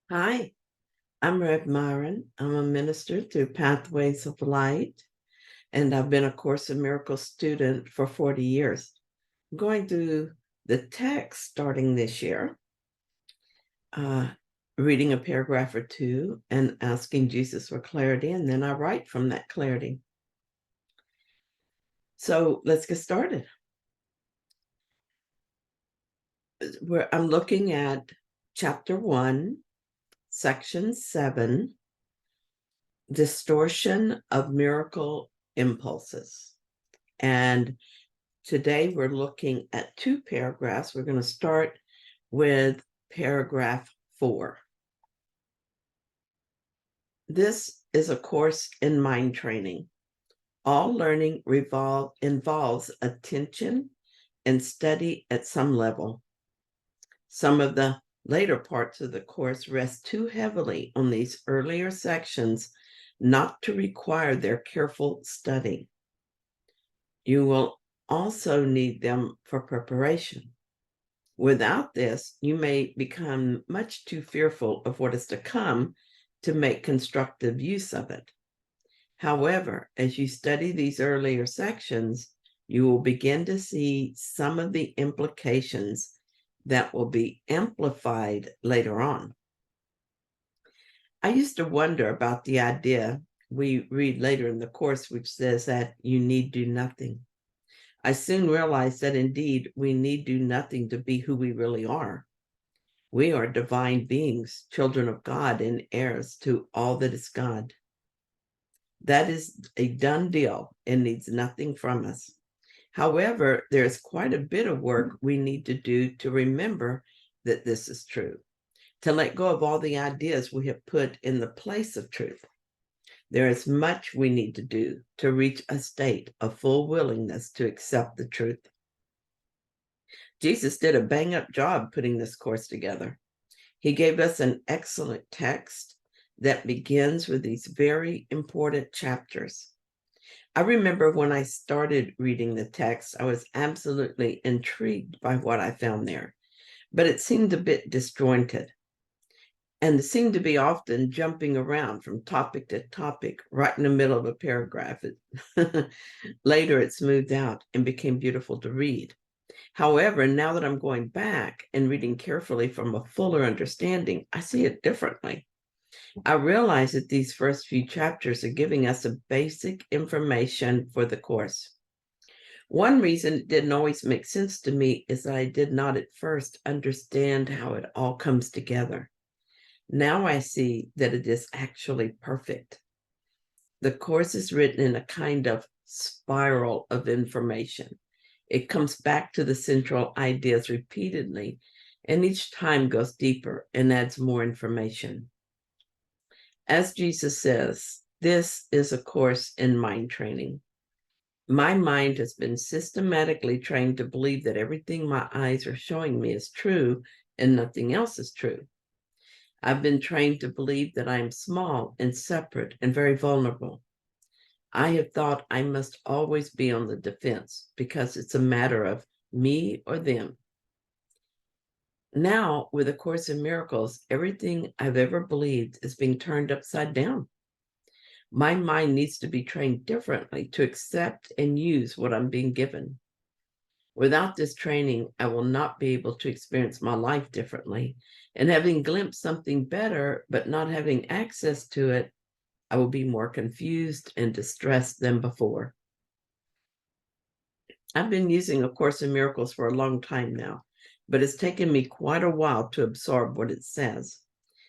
Hi, I'm Rev Myron. I'm a minister through Pathways of Light, and I've been a Course in Miracles student for 40 years. I'm going through the text starting this year, uh, reading a paragraph or two and asking Jesus for clarity, and then I write from that clarity. So let's get started. I'm looking at chapter 1, section 7, Distortion of Miracle Impulses. And today we're looking at two paragraphs. We're going to start with paragraph 4. This is a course in mind training. All learning involves attention and study at some level. Some of the later parts of the course rest too heavily on these earlier sections not to require their careful study. You will also need them for preparation. Without this, you may become much too fearful of what is to come to make constructive use of it. However, as you study these earlier sections, you will begin to see some of the implications that will be amplified later on. I used to wonder about the idea we read later in the course, which says that you need do nothing. I soon realized that indeed we need do nothing to be who we really are. We are divine beings, children of God, and heirs to all that is God. That is a done deal and needs nothing from us. However, there's quite a bit of work we need to do to remember that this is true, to let go of all the ideas we have put in the place of truth. There is much we need to do to reach a state of full willingness to accept the truth. Jesus did a bang-up job putting this course together. He gave us an excellent text that begins with these very important chapters. I remember when I started reading the text, I was absolutely intrigued by what I found there, but it seemed a bit disjointed and seemed to be often jumping around from topic to topic right in the middle of a paragraph. Later, it smoothed out and became beautiful to read. However, now that I'm going back and reading carefully from a fuller understanding, I see it differently. I realize that these first few chapters are giving us a basic information for the course. One reason it didn't always make sense to me is that I did not at first understand how it all comes together. Now I see that it is actually perfect. The course is written in a kind of spiral of information. It comes back to the central ideas repeatedly, and each time goes deeper and adds more information. As Jesus says, this is a course in mind training. My mind has been systematically trained to believe that everything my eyes are showing me is true and nothing else is true. I've been trained to believe that I am small and separate and very vulnerable. I have thought I must always be on the defense because it's a matter of me or them. Now, with A Course in Miracles, everything I've ever believed is being turned upside down. My mind needs to be trained differently to accept and use what I'm being given. Without this training, I will not be able to experience my life differently. And having glimpsed something better, but not having access to it, I will be more confused and distressed than before. I've been using A Course in Miracles for a long time now, but it's taken me quite a while to absorb what it says.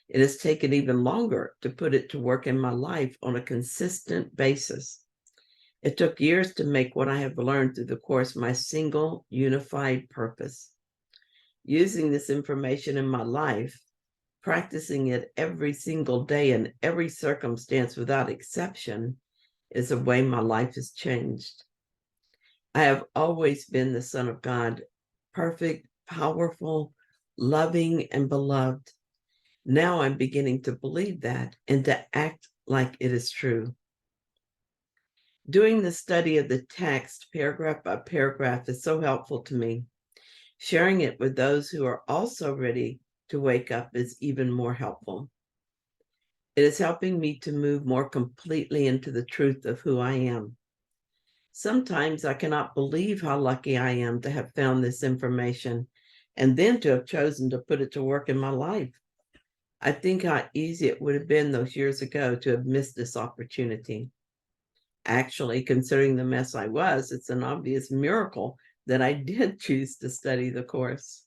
It has taken even longer to put it to work in my life on a consistent basis. It took years to make what I have learned through the course my single unified purpose. Using this information in my life, practicing it every single day in every circumstance without exception, is the way my life has changed. I have always been the Son of God, perfect, powerful, loving, and beloved. Now I'm beginning to believe that and to act like it is true. Doing the study of the text paragraph by paragraph is so helpful to me. Sharing it with those who are also ready to wake up is even more helpful. It is helping me to move more completely into the truth of who I am. Sometimes I cannot believe how lucky I am to have found this information and then to have chosen to put it to work in my life. I think how easy it would have been those years ago to have missed this opportunity. Actually, considering the mess I was, it's an obvious miracle that I did choose to study the course.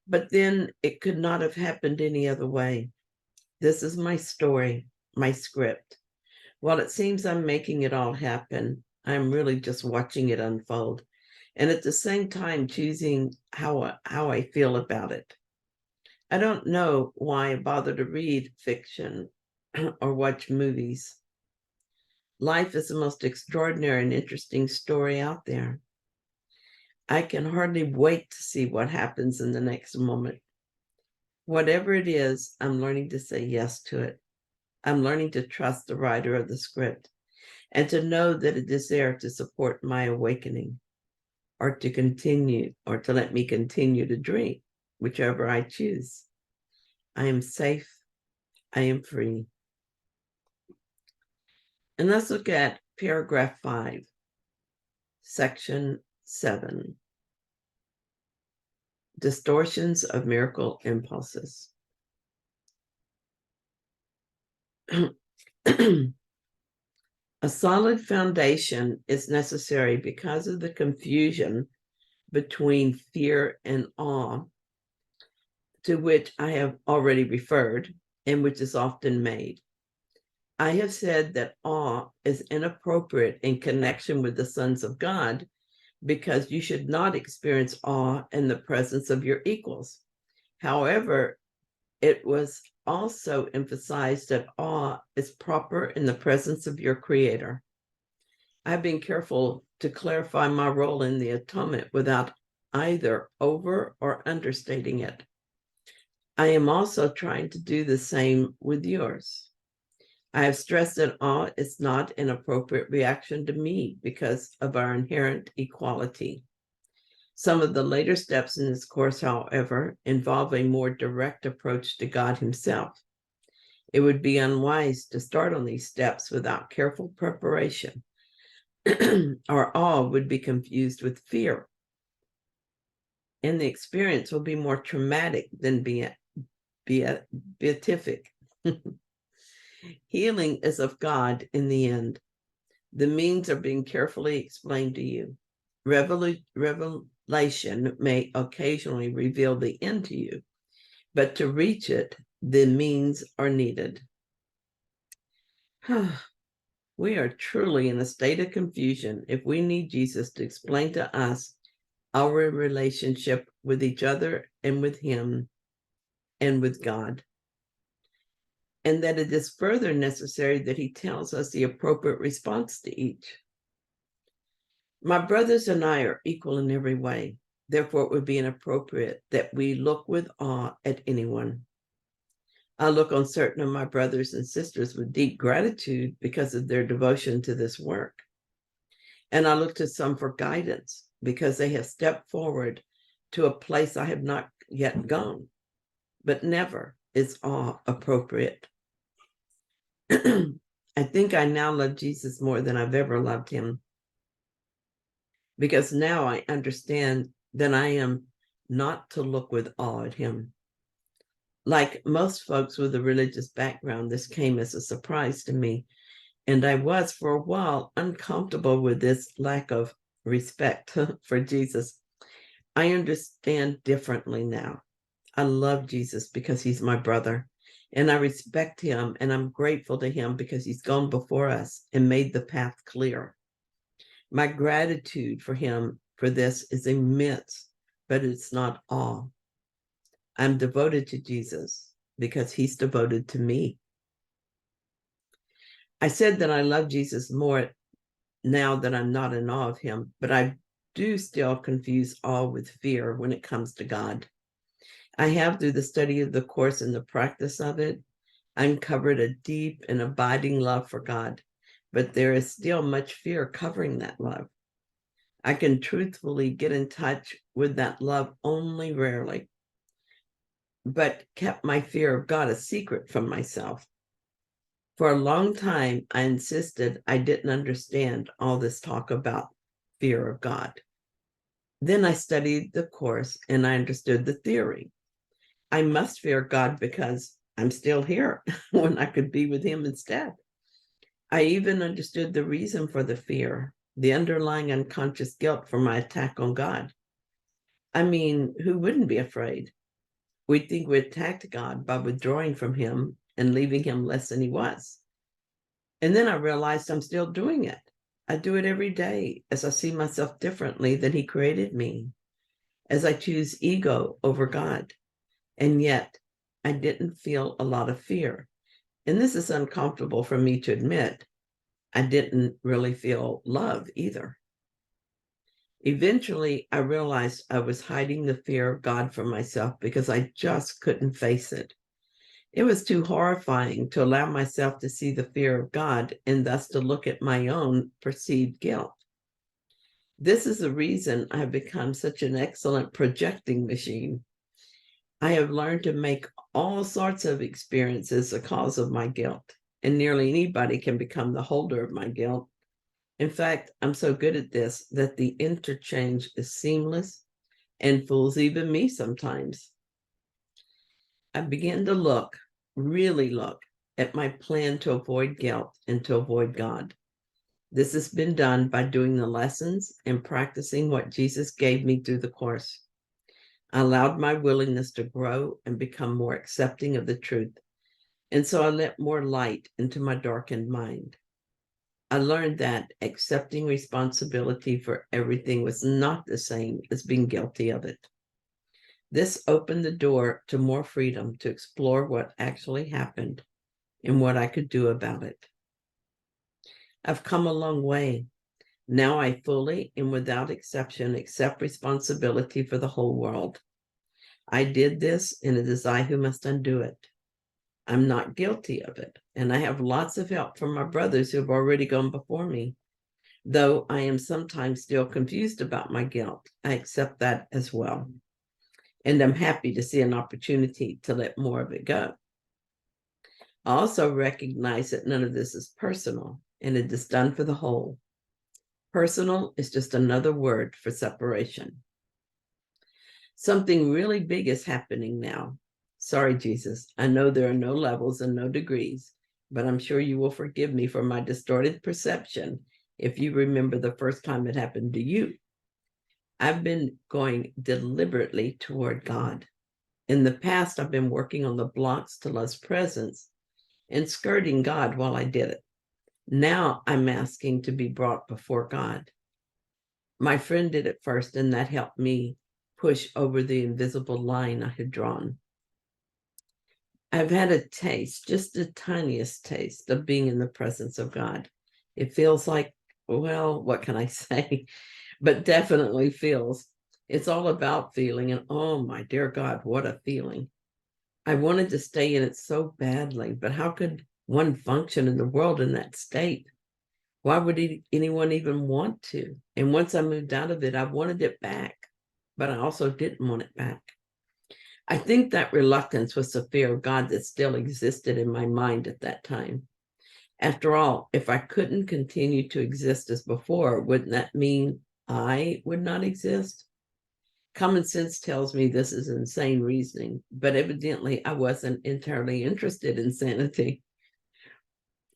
But then it could not have happened any other way. This is my story, my script. While it seems I'm making it all happen, I'm really just watching it unfold, and at the same time choosing how I feel about it. I don't know why I bother to read fiction or watch movies. Life is the most extraordinary and interesting story out there. I can hardly wait to see what happens in the next moment. Whatever it is, I'm learning to say yes to it. I'm learning to trust the writer of the script and to know that it is there to support my awakening or to continue or to let me continue to dream, whichever I choose. I am safe. I am free. And let's look at paragraph 5, section 7. Distortions of miracle impulses. A solid foundation is necessary because of the confusion between fear and awe, to which I have already referred, and which is often made. I have said that awe is inappropriate in connection with the sons of God because you should not experience awe in the presence of your equals. However, it was also emphasized that awe is proper in the presence of your Creator. I've been careful to clarify my role in the atonement without either over or understating it. I am also trying to do the same with yours. I have stressed that awe is not an appropriate reaction to me because of our inherent equality. Some of the later steps in this course, however, involve a more direct approach to God Himself. It would be unwise to start on these steps without careful preparation. Our awe would be confused with fear, and the experience will be more traumatic than beatific. Healing is of God in the end. The means are being carefully explained to you. Revelation may occasionally reveal the end to you, but to reach it, the means are needed. We are truly in a state of confusion if we need Jesus to explain to us our relationship with each other and with Him and with God. And that it is further necessary that He tells us the appropriate response to each. My brothers and I are equal in every way. Therefore, it would be inappropriate that we look with awe at anyone. I look on certain of my brothers and sisters with deep gratitude because of their devotion to this work. And I look to some for guidance because they have stepped forward to a place I have not yet gone. But never is awe appropriate. I think I now love Jesus more than I've ever loved Him, because now I understand that I am not to look with awe at Him. Like most folks with a religious background, this came as a surprise to me, and I was for a while uncomfortable with this lack of respect for Jesus. I understand differently now. I love Jesus because He's my brother, and I respect Him, and I'm grateful to Him because He's gone before us and made the path clear. My gratitude for Him for this is immense, but it's not all. I'm devoted to Jesus because He's devoted to me. I said that I love Jesus more now that I'm not in awe of Him, but I do still confuse awe with fear when it comes to God. I have, through the study of the course and the practice of it, uncovered a deep and abiding love for God, but there is still much fear covering that love. I can truthfully get in touch with that love only rarely. but kept my fear of God a secret from myself. For a long time, I insisted I didn't understand all this talk about fear of God. Then I studied the course and I understood the theory. I must fear God because I'm still here when I could be with him instead. I even understood the reason for the fear, the underlying unconscious guilt for my attack on God. I mean, who wouldn't be afraid? We'd think we attacked God by withdrawing from him and leaving him less than he was. And then I realized I'm still doing it. I do it every day as I see myself differently than he created me, as I choose ego over God. And yet I didn't feel a lot of fear. And this is uncomfortable for me to admit. I didn't really feel love either. Eventually, I realized I was hiding the fear of God from myself because I just couldn't face it. It was too horrifying to allow myself to see the fear of God and thus to look at my own perceived guilt. This is the reason I've become such an excellent projecting machine. I have learned to make all sorts of experiences a cause of my guilt, and nearly anybody can become the holder of my guilt. In fact, I'm so good at this that the interchange is seamless and fools even me sometimes. I began to look, really look, at my plan to avoid guilt and to avoid God. This has been done by doing the lessons and practicing what Jesus gave me through the course. I allowed my willingness to grow and become more accepting of the truth. And so I let more light into my darkened mind. I learned that accepting responsibility for everything was not the same as being guilty of it. This opened the door to more freedom to explore what actually happened and what I could do about it. I've come a long way. Now I fully and without exception accept responsibility for the whole world. I did this, and it is I who must undo it. I'm not guilty of it, and I have lots of help from my brothers who have already gone before me. Though I am sometimes still confused about my guilt, I accept that as well. And I'm happy to see an opportunity to let more of it go. I also recognize that none of this is personal, and it is done for the whole. Personal is just another word for separation. Something really big is happening now. Sorry, Jesus, I know there are no levels and no degrees, but I'm sure you will forgive me for my distorted perception if you remember the first time it happened to you. I've been going deliberately toward God. In the past, I've been working on the blocks to love's presence and skirting God while I did it. Now I'm asking to be brought before God. My friend did it first, and that helped me push over the invisible line I had drawn. I've had a taste, just the tiniest taste, of being in the presence of God. It feels like, well, what can I say? But definitely feels. It's all about feeling, and oh my dear God, what a feeling. I wanted to stay in it so badly, but how could one function in the world in that state? Why would anyone even want to? And once I moved out of it, I wanted it back, but I also didn't want it back. I think that reluctance was the fear of God that still existed in my mind at that time. After all, if I couldn't continue to exist as before, wouldn't that mean I would not exist? Common sense tells me this is insane reasoning, but evidently I wasn't entirely interested in sanity.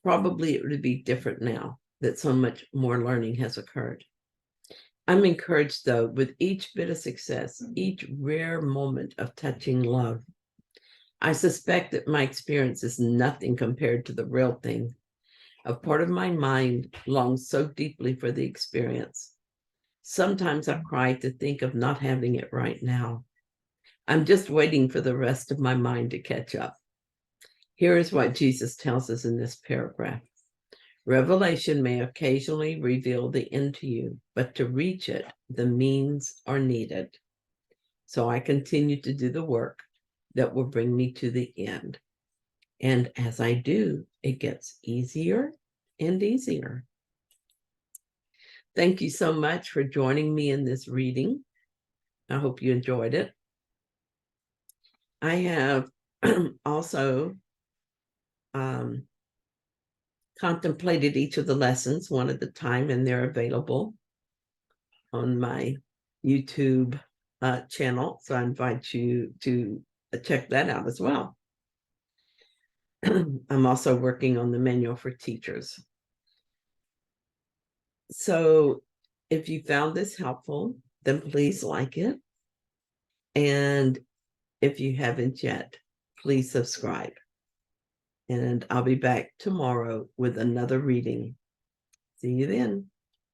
Probably it would be different now that so much more learning has occurred. I'm encouraged, though, with each bit of success, each rare moment of touching love. I suspect that my experience is nothing compared to the real thing. A part of my mind longs so deeply for the experience. Sometimes I cry to think of not having it right now. I'm just waiting for the rest of my mind to catch up. Here is what Jesus tells us in this paragraph. Revelation may occasionally reveal the end to you, but to reach it, the means are needed. So I continue to do the work that will bring me to the end. And as I do, it gets easier and easier. Thank you so much for joining me in this reading. I hope you enjoyed it. I have also contemplated each of the lessons one at a time, and they're available on my YouTube channel. So I invite you to check that out as well. I'm also working on the manual for teachers. So if you found this helpful, then please like it. And if you haven't yet, please subscribe. And I'll be back tomorrow with another reading. See you then.